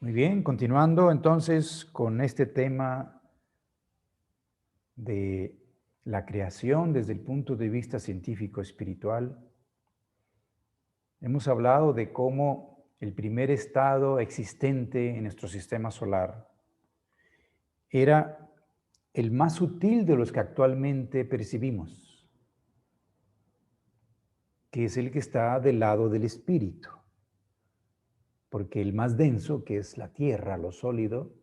Muy bien, continuando entonces con este tema de la creación desde el punto de vista científico-espiritual. Hemos hablado de cómo el primer estado existente en nuestro sistema solar era el más sutil de los que actualmente percibimos, que es el que está del lado del espíritu, porque el más denso, que es la tierra, lo sólido,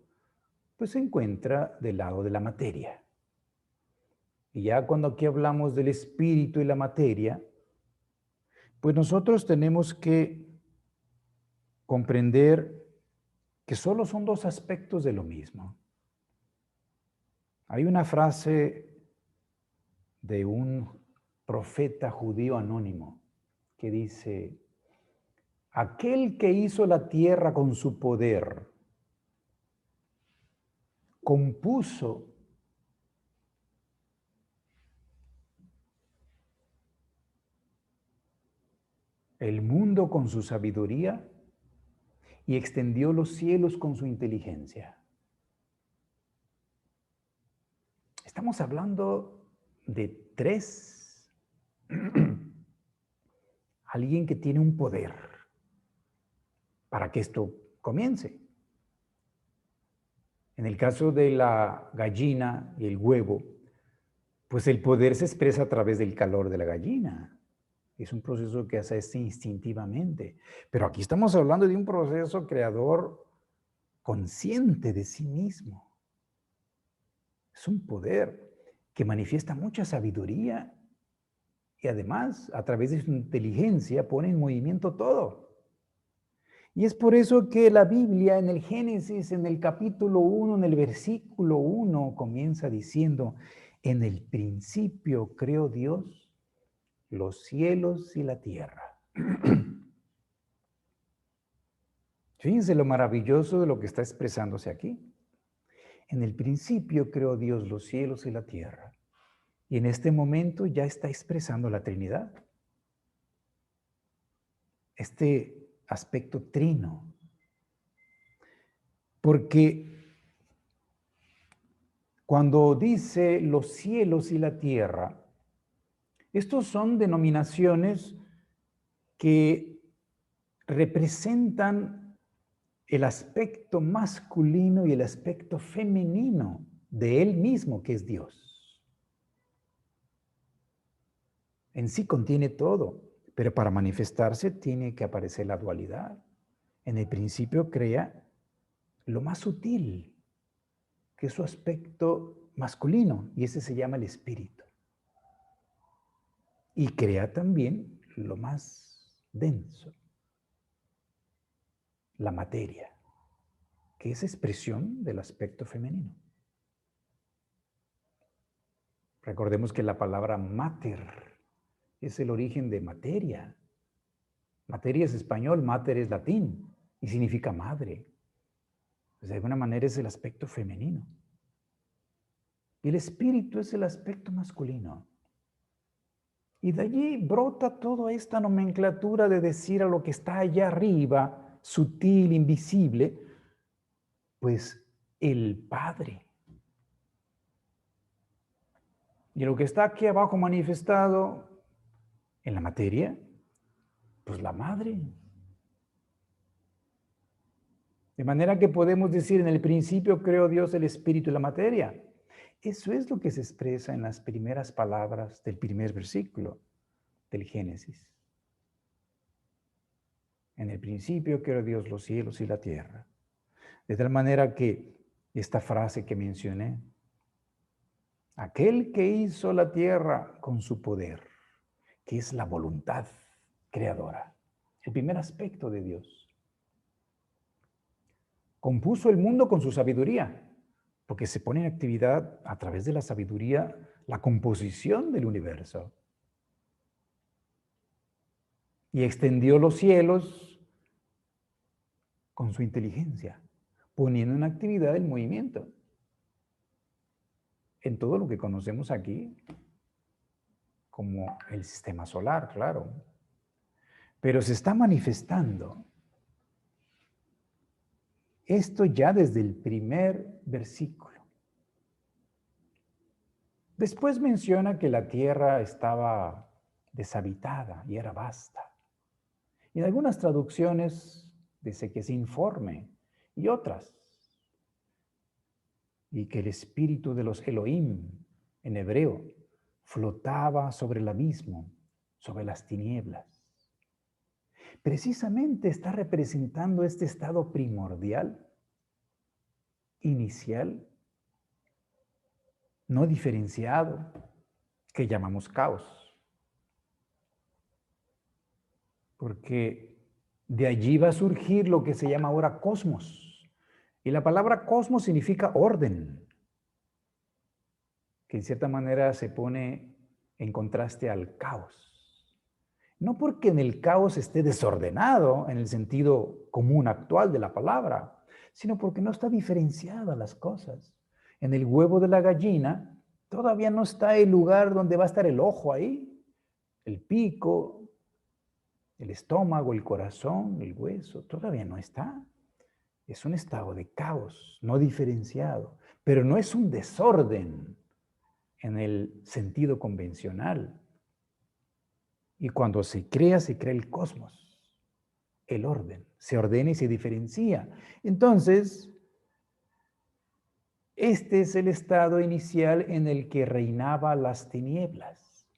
pues se encuentra del lado de la materia. Y ya cuando aquí hablamos del espíritu y la materia, pues nosotros tenemos que comprender que solo son dos aspectos de lo mismo. Hay una frase de un profeta judío anónimo que dice: aquel que hizo la tierra con su poder, compuso el mundo con su sabiduría y extendió los cielos con su inteligencia. Estamos hablando de tres, alguien que tiene un poder para que esto comience. En el caso de la gallina y el huevo, pues el poder se expresa a través del calor de la gallina. Es un proceso que se hace instintivamente. Pero aquí estamos hablando de un proceso creador consciente de sí mismo. Es un poder que manifiesta mucha sabiduría y además, a través de su inteligencia, pone en movimiento todo. Y es por eso que la Biblia en el Génesis, en el capítulo 1, en el versículo 1, comienza diciendo: en el principio creó Dios los cielos y la tierra. Fíjense lo maravilloso de lo que está expresándose aquí. En el principio creó Dios los cielos y la tierra. Y en este momento ya está expresando la Trinidad. Este aspecto trino. Porque cuando dice los cielos y la tierra, estos son denominaciones que representan el aspecto masculino y el aspecto femenino de Él mismo, que es Dios. En sí contiene todo, pero para manifestarse tiene que aparecer la dualidad. En el principio crea lo más sutil, que es su aspecto masculino, y ese se llama el espíritu. Y crea también lo más denso, la materia, que es expresión del aspecto femenino. Recordemos que la palabra mater es el origen de materia. Materia es español, mater es latín y significa madre. Pues de alguna manera es el aspecto femenino. Y el espíritu es el aspecto masculino. Y de allí brota toda esta nomenclatura de decir a lo que está allá arriba, sutil, invisible, pues el Padre. Y lo que está aquí abajo manifestado en la materia, pues la Madre. De manera que podemos decir: en el principio creó Dios el espíritu y la materia. Eso es lo que se expresa en las primeras palabras del primer versículo del Génesis. En el principio creó Dios los cielos y la tierra. De tal manera que esta frase que mencioné, aquel que hizo la tierra con su poder, que es la voluntad creadora, el primer aspecto de Dios. Compuso el mundo con su sabiduría, porque se pone en actividad a través de la sabiduría la composición del universo. Y extendió los cielos con su inteligencia, poniendo en actividad el movimiento. En todo lo que conocemos aquí como el sistema solar, claro. Pero se está manifestando Esto ya desde el primer versículo. Después menciona que la tierra estaba deshabitada y era vasta. Y en algunas traducciones dice que es informe y otras. Y que el espíritu de los Elohim, en hebreo, flotaba sobre el abismo, sobre las tinieblas. Precisamente está representando este estado primordial, inicial, no diferenciado, que llamamos caos. Porque de allí va a surgir lo que se llama ahora cosmos. Y la palabra cosmos significa orden, que en cierta manera se pone en contraste al caos. No porque en el caos esté desordenado en el sentido común actual de la palabra, sino porque no está diferenciada las cosas. En el huevo de la gallina todavía no está el lugar donde va a estar el ojo ahí, el pico, el estómago, el corazón, el hueso, todavía no está. Es un estado de caos, no diferenciado, pero no es un desorden en el sentido convencional. Y cuando se crea el cosmos, el orden, se ordena y se diferencia. Entonces, este es el estado inicial en el que reinaba las tinieblas.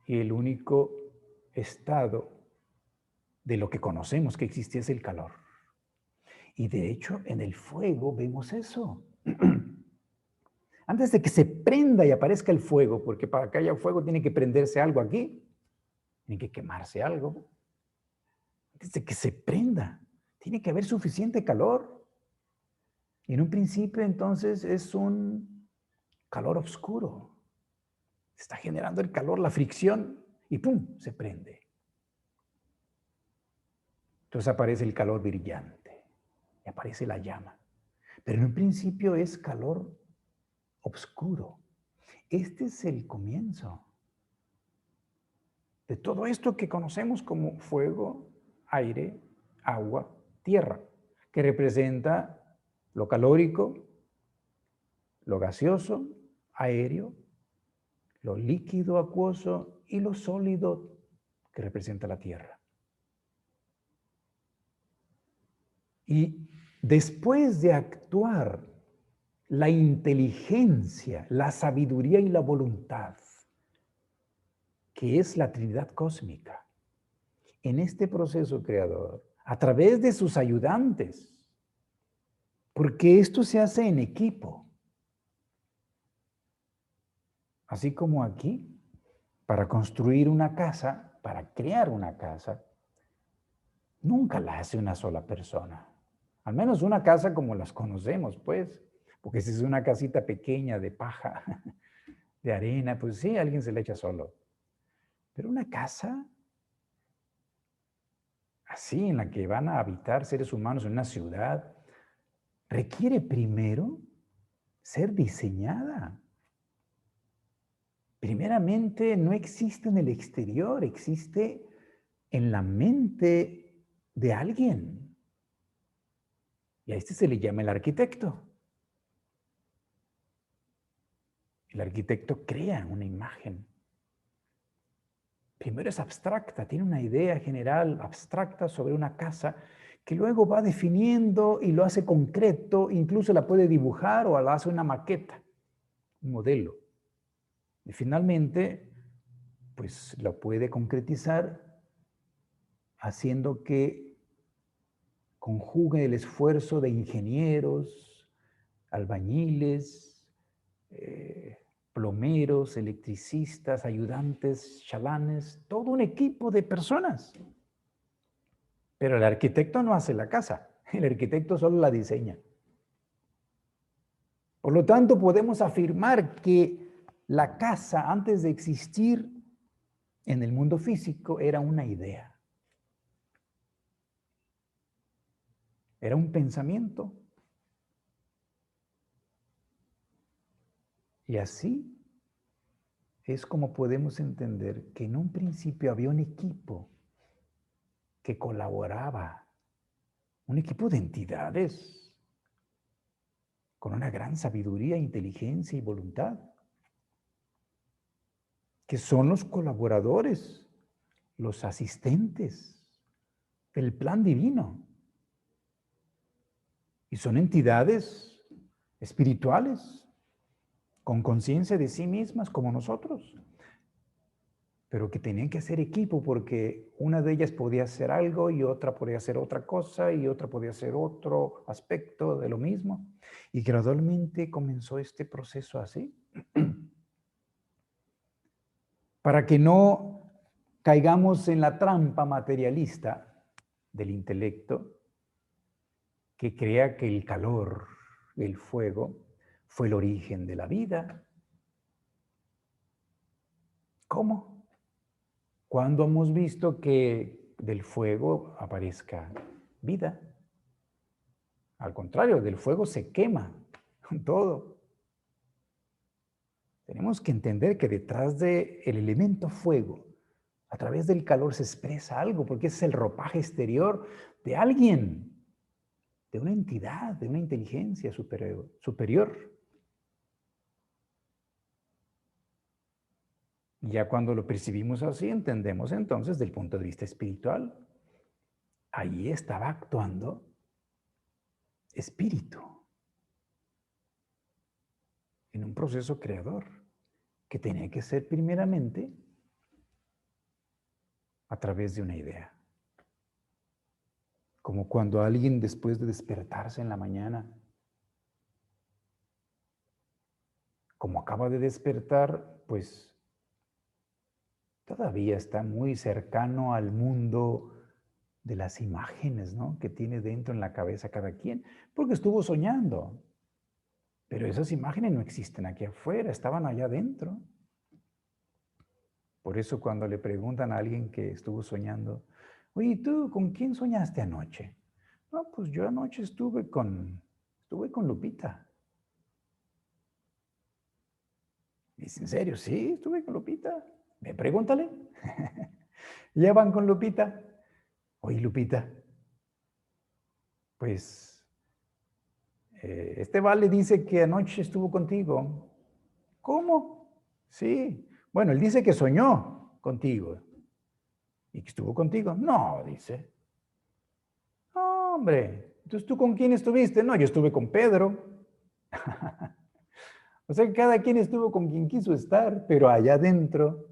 Y el único estado de lo que conocemos que existía es el calor. Y de hecho, en el fuego vemos eso. Antes de que se prenda y aparezca el fuego, porque para que haya fuego tiene que prenderse algo aquí, tiene que quemarse algo. Antes de que se prenda, tiene que haber suficiente calor. Y en un principio, entonces, es un calor oscuro. Se está generando el calor, la fricción, y ¡pum!, se prende. Entonces aparece el calor brillante y aparece la llama. Pero en un principio es calor oscuro. Este es el comienzo de todo esto que conocemos como fuego, aire, agua, tierra, que representa lo calórico, lo gaseoso, aéreo, lo líquido, acuoso y lo sólido, que representa la tierra. Y después de actuar la inteligencia, la sabiduría y la voluntad, que es la Trinidad cósmica, en este proceso creador, a través de sus ayudantes, porque esto se hace en equipo. Así como aquí, para construir una casa, para crear una casa, nunca la hace una sola persona. Al menos una casa como las conocemos, pues, porque si es una casita pequeña de paja, de arena, pues sí, alguien se la echa solo. Pero una casa así, en la que van a habitar seres humanos en una ciudad, requiere primero ser diseñada. Primeramente, no existe en el exterior, existe en la mente de alguien. Y a este se le llama el arquitecto. El arquitecto crea una imagen. Primero es abstracta, tiene una idea general abstracta sobre una casa que luego va definiendo y lo hace concreto, incluso la puede dibujar o la hace una maqueta, un modelo. Y finalmente, pues lo puede concretizar haciendo que conjugue el esfuerzo de ingenieros, albañiles, plomeros, electricistas, ayudantes, chalanes, todo un equipo de personas. Pero el arquitecto no hace la casa, el arquitecto solo la diseña. Por lo tanto, podemos afirmar que la casa, antes de existir en el mundo físico, era una idea. Era un pensamiento. Y así es como podemos entender que en un principio había un equipo que colaboraba un equipo de entidades con una gran sabiduría, inteligencia y voluntad, que son los colaboradores, los asistentes del plan divino. Y son entidades espirituales, con conciencia de sí mismas como nosotros, pero que tenían que hacer equipo porque una de ellas podía hacer algo y otra podía hacer otra cosa y otra podía hacer otro aspecto de lo mismo. Y gradualmente comenzó este proceso así, para que no caigamos en la trampa materialista del intelecto que crea que el calor, el fuego, fue el origen de la vida. ¿Cómo? ¿Cuándo hemos visto que del fuego aparezca vida? Al contrario, del fuego se quema todo. Tenemos que entender que detrás del elemento fuego, a través del calor se expresa algo, porque es el ropaje exterior de alguien, de una entidad, de una inteligencia superior. Y ya cuando lo percibimos así, entendemos entonces del punto de vista espiritual, ahí estaba actuando espíritu en un proceso creador que tenía que ser primeramente a través de una idea. Como cuando alguien después de despertarse en la mañana, como acaba de despertar, pues todavía está muy cercano al mundo de las imágenes, ¿no?, que tiene dentro en la cabeza cada quien, porque estuvo soñando. Pero esas imágenes no existen aquí afuera, estaban allá adentro. Por eso cuando le preguntan a alguien que estuvo soñando, oye, ¿tú con quién soñaste anoche? No, pues yo anoche estuve con Lupita. Dice, ¿en serio? Sí, estuve con Lupita. Pregúntale. Ya van con Lupita. Oye, Lupita, pues este vale dice que anoche estuvo contigo. ¿Cómo? Sí. Bueno, él dice que soñó contigo y que estuvo contigo. No, dice. No, hombre. Entonces, ¿tú con quién estuviste? No, yo estuve con Pedro. O sea, cada quien estuvo con quien quiso estar, pero allá adentro,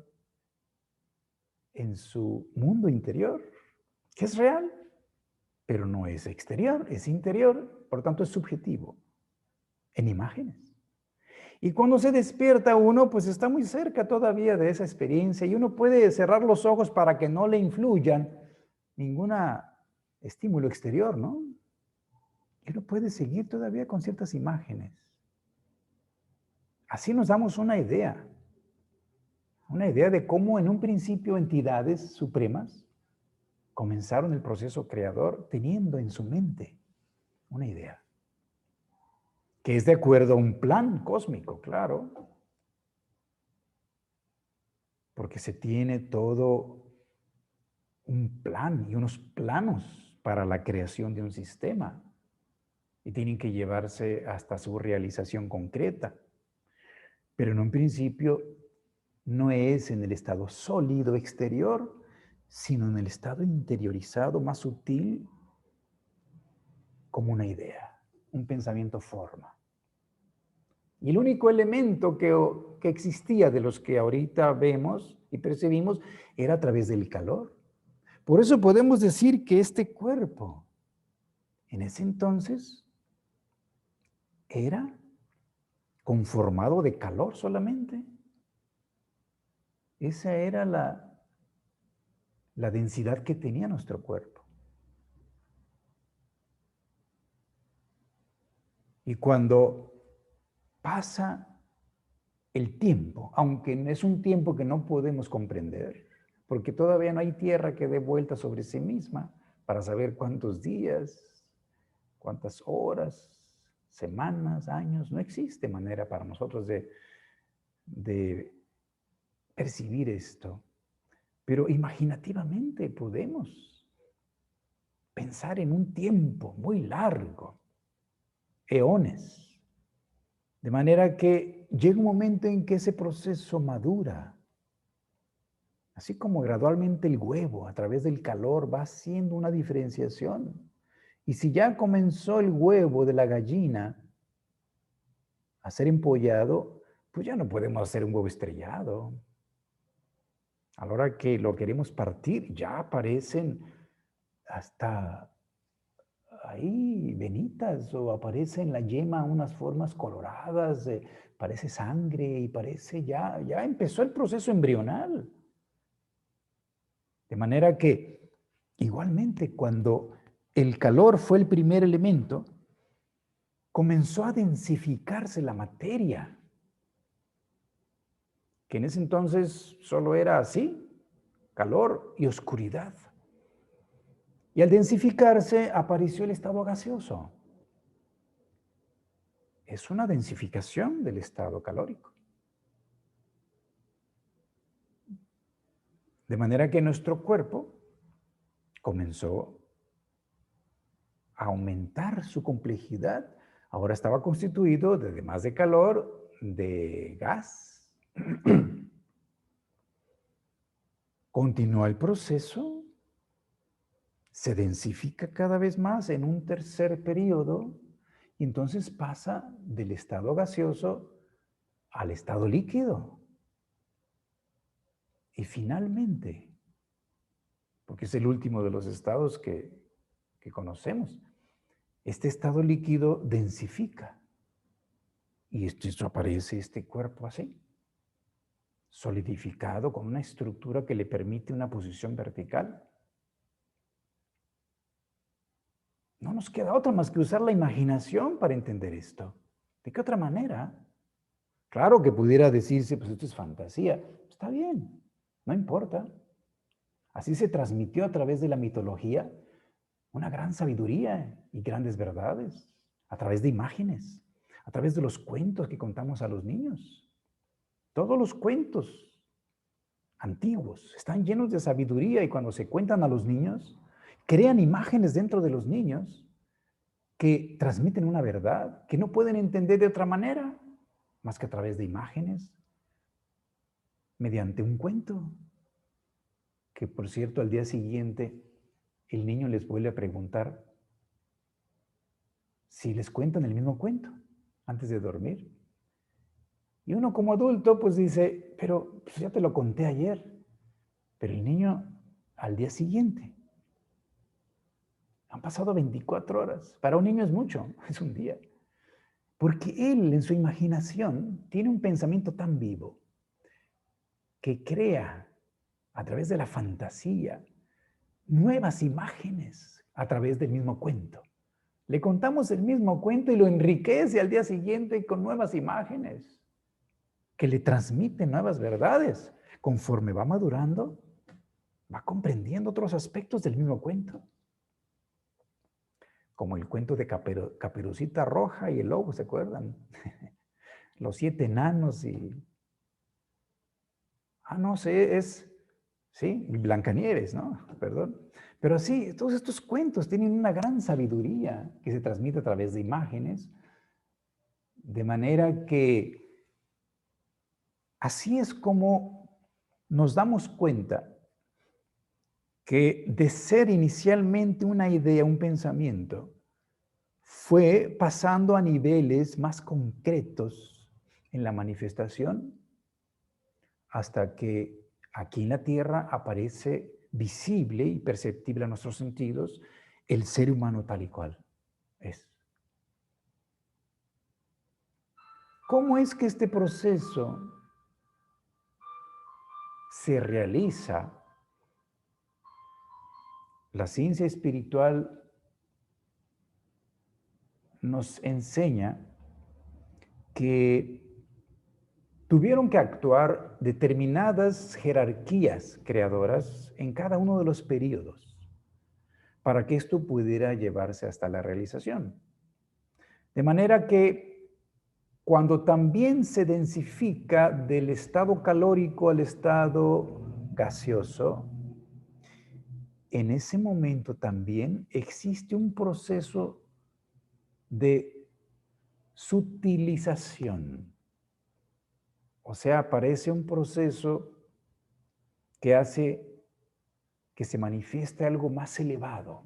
en su mundo interior, que es real, pero no es exterior, es interior, por tanto es subjetivo, en imágenes. Y cuando se despierta uno, pues está muy cerca todavía de esa experiencia y uno puede cerrar los ojos para que no le influyan ningún estímulo exterior, ¿no? Y uno puede seguir todavía con ciertas imágenes. Así nos damos una idea de cómo en un principio entidades supremas comenzaron el proceso creador teniendo en su mente una idea, que es de acuerdo a un plan cósmico, claro, porque se tiene todo un plan y unos planos para la creación de un sistema y tienen que llevarse hasta su realización concreta. Pero en un principio no es en el estado sólido exterior, sino en el estado interiorizado más sutil, como una idea, un pensamiento forma. Y el único elemento que existía de los que ahorita vemos y percibimos era a través del calor. Por eso podemos decir que este cuerpo, en ese entonces, era conformado de calor solamente. Esa era la densidad que tenía nuestro cuerpo. Y cuando pasa el tiempo, aunque es un tiempo que no podemos comprender, porque todavía no hay tierra que dé vuelta sobre sí misma para saber cuántos días, cuántas horas, semanas, años, no existe manera para nosotros de percibir esto. Pero imaginativamente podemos. pensar en un tiempo muy largo, eones. De manera que llega un momento en que ese proceso madura. Así como gradualmente el huevo a través del calor va haciendo una diferenciación. Y si ya comenzó el huevo de la gallina a ser empollado, pues ya no podemos hacer un huevo estrellado. A la hora que lo queremos partir, ya aparecen hasta ahí venitas o aparece en la yema unas formas coloradas, parece sangre y parece ya empezó el proceso embrional. De manera que igualmente cuando el calor fue el primer elemento, comenzó a densificarse la materia, que en ese entonces solo era así, calor y oscuridad. Y al densificarse apareció el estado gaseoso. Es una densificación del estado calórico. De manera que nuestro cuerpo comenzó a aumentar su complejidad. Ahora estaba constituido, además de calor, de gas. Continúa el proceso, se densifica cada vez más en un tercer periodo y entonces pasa del estado gaseoso al estado líquido. Y finalmente, porque es el último de los estados que conocemos, este estado líquido densifica y esto aparece este cuerpo así, solidificado con una estructura que le permite una posición vertical. No nos queda otra más que usar la imaginación para entender esto. ¿De qué otra manera? Claro que pudiera decirse, pues esto es fantasía. Está bien, no importa. Así se transmitió a través de la mitología una gran sabiduría y grandes verdades, a través de imágenes, a través de los cuentos que contamos a los niños. Todos los cuentos antiguos están llenos de sabiduría y cuando se cuentan a los niños, crean imágenes dentro de los niños que transmiten una verdad que no pueden entender de otra manera más que a través de imágenes, mediante un cuento, que por cierto al día siguiente el niño les vuelve a preguntar si les cuentan el mismo cuento antes de dormir. Y uno como adulto pues dice, pero pues ya te lo conté ayer. Pero el niño al día siguiente, han pasado 24 horas. Para un niño es mucho, es un día. Porque él en su imaginación tiene un pensamiento tan vivo que crea a través de la fantasía nuevas imágenes a través del mismo cuento. Le contamos el mismo cuento y lo enriquece al día siguiente con nuevas imágenes que le transmiten nuevas verdades. Conforme va madurando, va comprendiendo otros aspectos del mismo cuento. Como el cuento de Caperucita Roja y el lobo, ¿se acuerdan? Los 7 enanos y... no sé, sí, Blancanieves, ¿no? Perdón. Pero sí, todos estos cuentos tienen una gran sabiduría que se transmite a través de imágenes, de manera que así es como nos damos cuenta que de ser inicialmente una idea, un pensamiento, fue pasando a niveles más concretos en la manifestación hasta que aquí en la Tierra aparece visible y perceptible a nuestros sentidos el ser humano tal y cual es. ¿Cómo es que este proceso se realiza? La ciencia espiritual nos enseña que tuvieron que actuar determinadas jerarquías creadoras en cada uno de los periodos para que esto pudiera llevarse hasta la realización. De manera que cuando también se densifica del estado calórico al estado gaseoso, en ese momento también existe un proceso de sutilización. O sea, aparece un proceso que hace que se manifieste algo más elevado,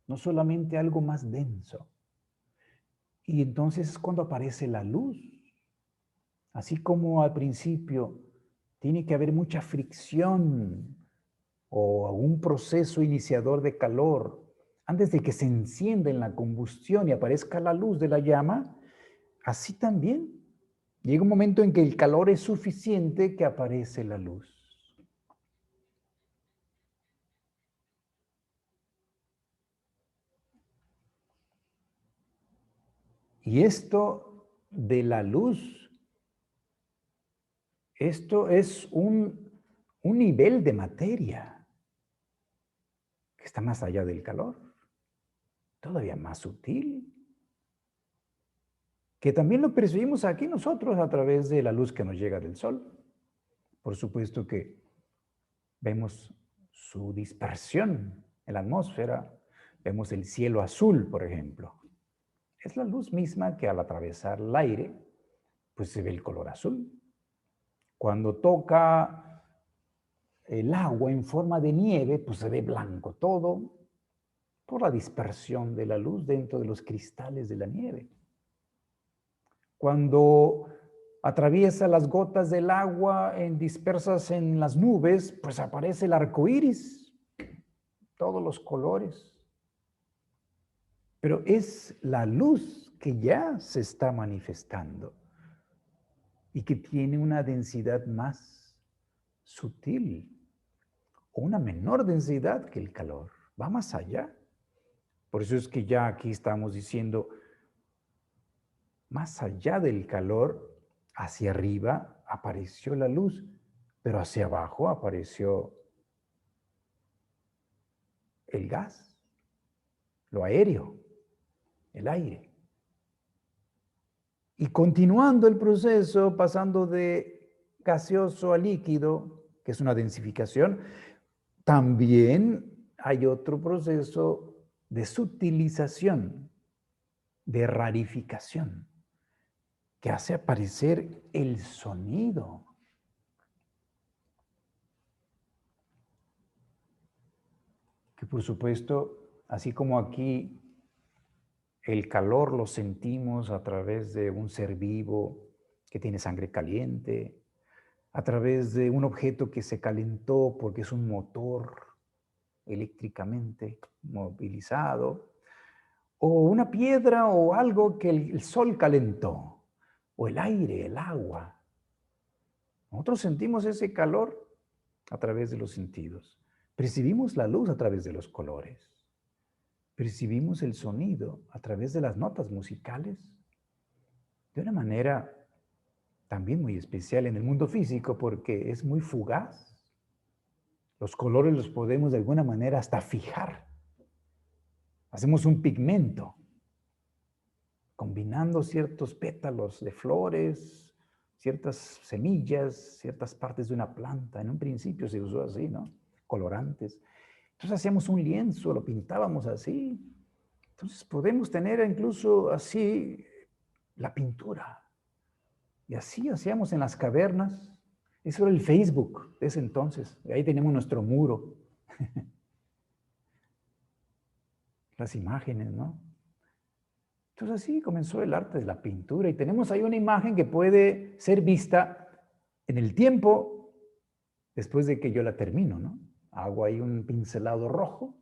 no solamente algo más denso. Y entonces es cuando aparece la luz. Así como al principio tiene que haber mucha fricción o algún proceso iniciador de calor antes de que se encienda en la combustión y aparezca la luz de la llama, así también llega un momento en que el calor es suficiente que aparece la luz. Y esto de la luz, esto es un nivel de materia que está más allá del calor, todavía más sutil, que también lo percibimos aquí nosotros a través de la luz que nos llega del sol. Por supuesto que vemos su dispersión en la atmósfera, vemos el cielo azul, por ejemplo. Es la luz misma que al atravesar el aire, pues se ve el color azul. Cuando toca el agua en forma de nieve, pues se ve blanco todo por la dispersión de la luz dentro de los cristales de la nieve. Cuando atraviesa las gotas del agua dispersas en las nubes, pues aparece el arco iris, todos los colores. Pero es la luz que ya se está manifestando y que tiene una densidad más sutil o una menor densidad que el calor. Va más allá. Por eso es que ya aquí estamos diciendo, más allá del calor, hacia arriba apareció la luz, pero hacia abajo apareció el gas, lo aéreo, el aire. Y continuando el proceso, pasando de gaseoso a líquido, que es una densificación, también hay otro proceso de sutilización, de rarificación, que hace aparecer el sonido. Que por supuesto, así como aquí el calor lo sentimos a través de un ser vivo que tiene sangre caliente, a través de un objeto que se calentó porque es un motor eléctricamente movilizado, o una piedra o algo que el sol calentó, o el aire, el agua. Nosotros sentimos ese calor a través de los sentidos. Percibimos la luz a través de los colores. Percibimos el sonido a través de las notas musicales de una manera también muy especial en el mundo físico porque es muy fugaz. Los colores los podemos de alguna manera hasta fijar. Hacemos un pigmento combinando ciertos pétalos de flores, ciertas semillas, ciertas partes de una planta. En un principio se usó así, ¿no? Colorantes. Entonces hacíamos un lienzo, lo pintábamos así. Entonces podemos tener incluso así la pintura. Y así hacíamos en las cavernas. Eso era el Facebook de ese entonces. Ahí teníamos nuestro muro. Las imágenes, ¿no? Entonces así comenzó el arte de la pintura y tenemos ahí una imagen que puede ser vista en el tiempo después de que yo la termino, ¿no? Hago ahí un pincelado rojo,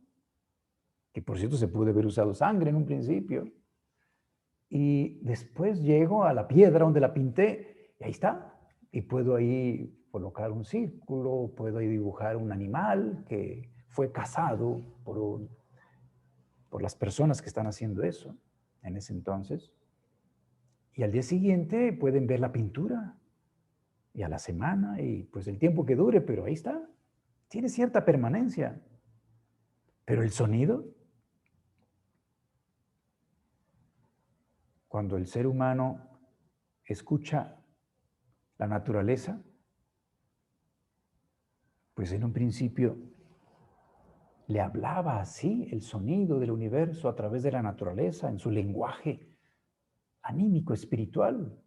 que por cierto se pudo haber usado sangre en un principio, y después llego a la piedra donde la pinté y ahí está, y puedo ahí colocar un círculo, puedo ahí dibujar un animal que fue cazado por las personas que están haciendo eso en ese entonces. Y al día siguiente pueden ver la pintura y a la semana y pues el tiempo que dure, pero ahí está. Tiene cierta permanencia. Pero el sonido, cuando el ser humano escucha la naturaleza, pues en un principio le hablaba así el sonido del universo a través de la naturaleza, en su lenguaje anímico, espiritual.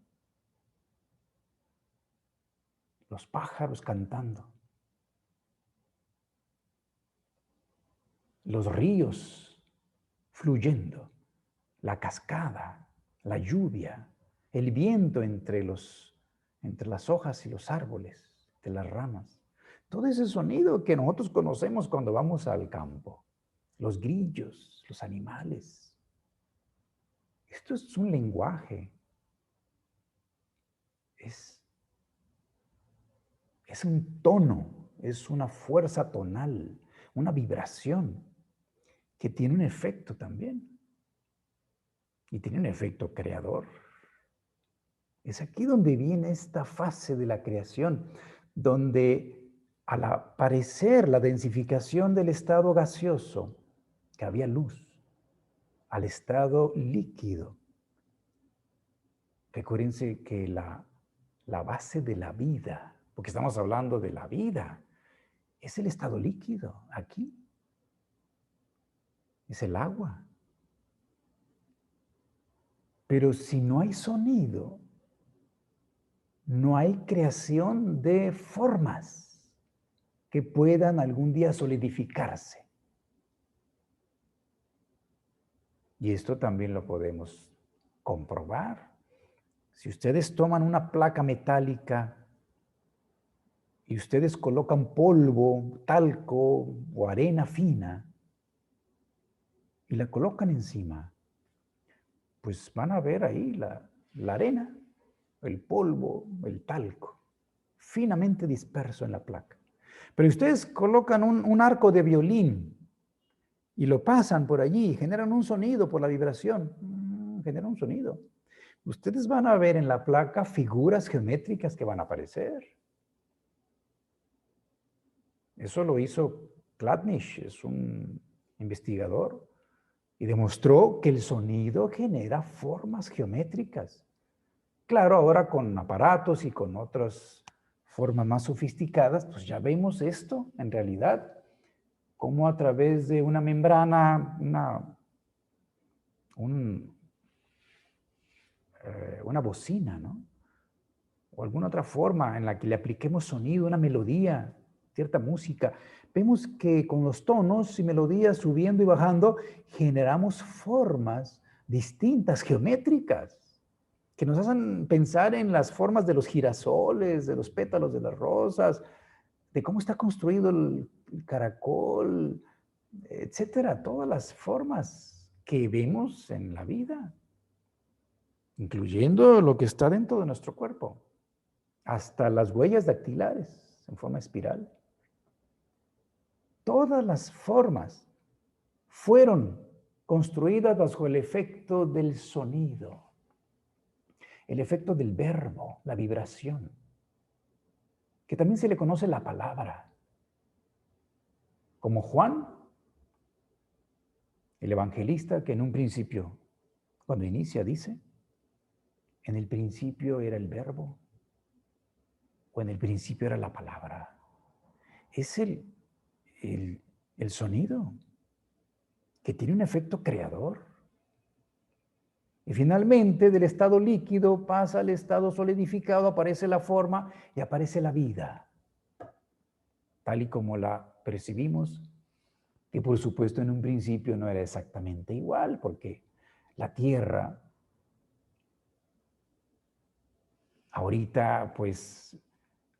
Los pájaros cantando. Los ríos fluyendo. La cascada, la lluvia, el viento entre las hojas y los árboles, de las ramas. Todo ese sonido que nosotros conocemos cuando vamos al campo. Los grillos, los animales. Esto es un lenguaje. Es un tono, es una fuerza tonal, una vibración que tiene un efecto también. Y tiene un efecto creador. Es aquí donde viene esta fase de la creación, donde al aparecer la densificación del estado gaseoso, que había luz, al estado líquido. Recuérdense que la base de la vida, porque estamos hablando de la vida, es el estado líquido, aquí. Es el agua. Pero si no hay sonido, no hay creación de formas que puedan algún día solidificarse. Y esto también lo podemos comprobar. Si ustedes toman una placa metálica y ustedes colocan polvo, talco o arena fina y la colocan encima, pues van a ver ahí la arena, el polvo, el talco, finamente disperso en la placa. Pero ustedes colocan un arco de violín y lo pasan por allí, generan un sonido por la vibración, genera un sonido. Ustedes van a ver en la placa figuras geométricas que van a aparecer. Eso lo hizo Chladnisch, es un investigador, y demostró que el sonido genera formas geométricas. Claro, ahora con aparatos y con otras formas más sofisticadas, pues ya vemos esto en realidad, como a través de una membrana, una bocina, ¿no? O alguna otra forma en la que le apliquemos sonido, una melodía, cierta música. Vemos que con los tonos y melodías subiendo y bajando, generamos formas distintas, geométricas, que nos hacen pensar en las formas de los girasoles, de los pétalos de las rosas, de cómo está construido el caracol, etcétera, todas las formas que vemos en la vida, incluyendo lo que está dentro de nuestro cuerpo, hasta las huellas dactilares en forma espiral. Todas las formas fueron construidas bajo el efecto del sonido, el efecto del verbo, la vibración, que también se le conoce la palabra. Como Juan, el evangelista, que en un principio, cuando inicia, dice, en el principio era el verbo, o en el principio era la palabra. Es el sonido que tiene un efecto creador. Y finalmente, del estado líquido pasa al estado solidificado, aparece la forma y aparece la vida, tal y como la percibimos, que por supuesto en un principio no era exactamente igual, porque la Tierra, ahorita pues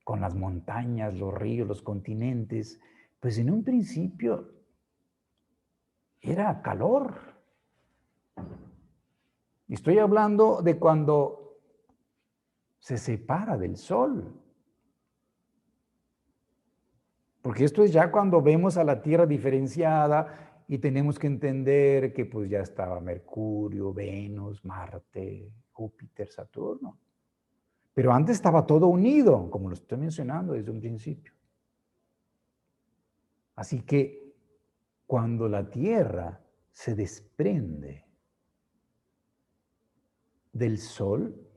con las montañas, los ríos, los continentes, pues en un principio era calor. Estoy hablando de cuando se separa del sol. Porque esto es ya cuando vemos a la Tierra diferenciada y tenemos que entender que pues ya estaba Mercurio, Venus, Marte, Júpiter, Saturno. Pero antes estaba todo unido, como lo estoy mencionando desde un principio. Así que cuando la Tierra se desprende del Sol,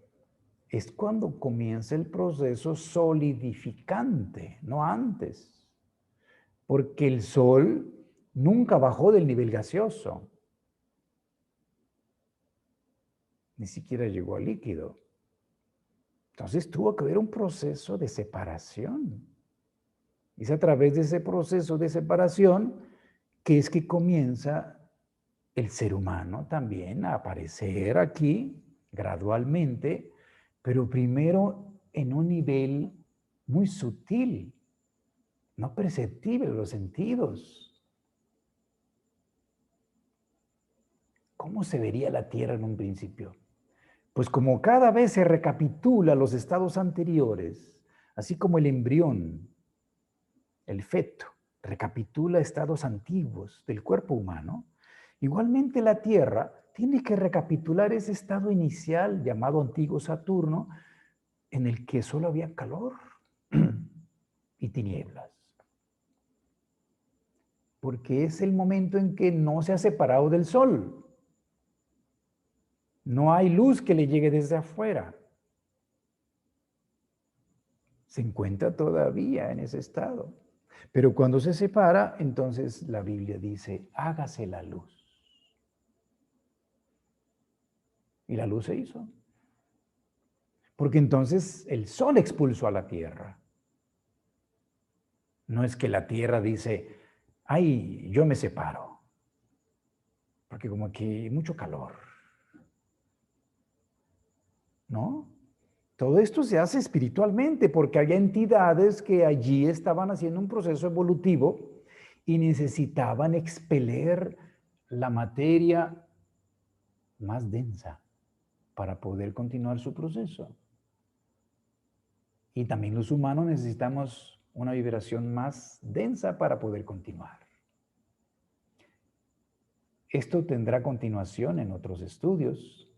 es cuando comienza el proceso solidificante, no antes. Porque el Sol nunca bajó del nivel gaseoso. Ni siquiera llegó al líquido. Entonces tuvo que haber un proceso de separación. Y es a través de ese proceso de separación que es que comienza el ser humano también a aparecer aquí gradualmente, pero primero en un nivel muy sutil, no perceptible de los sentidos. ¿Cómo se vería la Tierra en un principio? Pues como cada vez se recapitula los estados anteriores, así como el embrión, el feto, recapitula estados antiguos del cuerpo humano, igualmente la Tierra tiene que recapitular ese estado inicial llamado antiguo Saturno, en el que solo había calor y tinieblas. Porque es el momento en que no se ha separado del Sol. No hay luz que le llegue desde afuera. Se encuentra todavía en ese estado. Pero cuando se separa, entonces la Biblia dice, hágase la luz. Y la luz se hizo. Porque entonces el sol expulsó a la tierra. No es que la tierra dice, ay, yo me separo. Porque como que hay mucho calor. ¿No? Todo esto se hace espiritualmente porque hay entidades que allí estaban haciendo un proceso evolutivo y necesitaban expeler la materia más densa para poder continuar su proceso. Y también los humanos necesitamos una vibración más densa para poder continuar. Esto tendrá continuación en otros estudios,